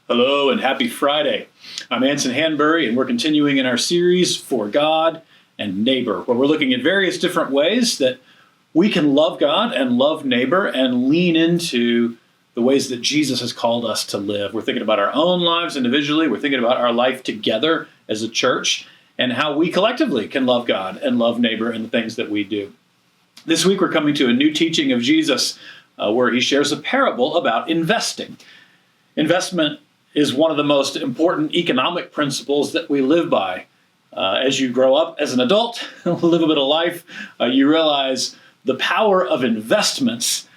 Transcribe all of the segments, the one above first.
Hello and happy Friday. I'm Anson Hanbury, and we're continuing in our series For God and Neighbor, where we're looking at various different ways that we can love God and love neighbor and lean into the ways that Jesus has called us to live. We're thinking about our own lives individually. We're thinking about our life together as a church and how we collectively can love God and love neighbor in the things that we do. This week, we're coming to a new teaching of Jesus where he shares a parable about investing. Investment is one of the most important economic principles that we live by. As you grow up as an adult, live a bit of life, you realize the power of investments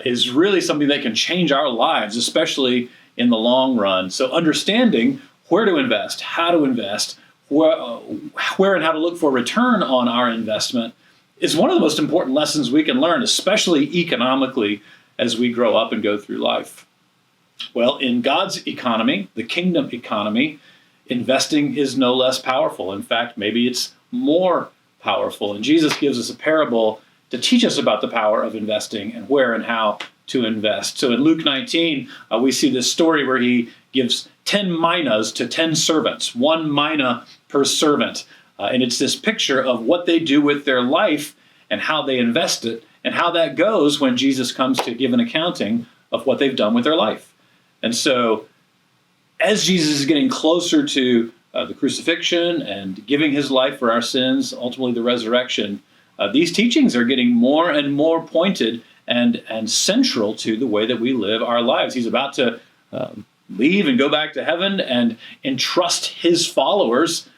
is really something that can change our lives, especially in the long run. So understanding where to invest, how to invest, where and how to look for return on our investment is one of the most important lessons we can learn, especially economically as we grow up and go through life. Well, in God's economy, the kingdom economy, investing is no less powerful. In fact, maybe it's more powerful. And Jesus gives us a parable to teach us about the power of investing and where and how to invest. So in Luke 19, we see this story where he gives 10 minas to 10 servants, 1 mina per servant. And it's this picture of what they do with their life and how they invest it and how that goes when Jesus comes to give an accounting of what they've done with their life. And so as Jesus is getting closer to the crucifixion and giving his life for our sins, ultimately the resurrection, these teachings are getting more and more pointed and central to the way that we live our lives. He's about to leave and go back to heaven and entrust his followers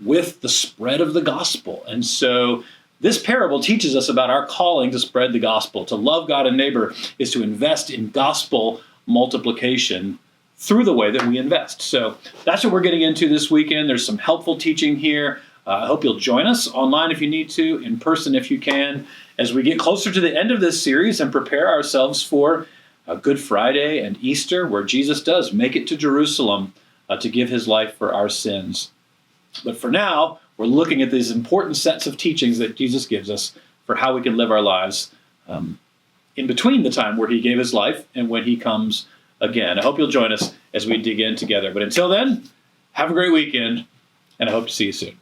with the spread of the gospel. And so this parable teaches us about our calling to spread the gospel. To love God and neighbor is to invest in gospel multiplication through the way that we invest. So that's what we're getting into this weekend. There's some helpful teaching here. I hope you'll join us online if you need to, in person if you can, as we get closer to the end of this series and prepare ourselves for Good Friday and Easter, where Jesus does make it to Jerusalem to give his life for our sins. But for now, we're looking at these important sets of teachings that Jesus gives us for how we can live our lives in between the time where he gave his life and when he comes again. I hope you'll join us as we dig in together. But until then, have a great weekend, and I hope to see you soon.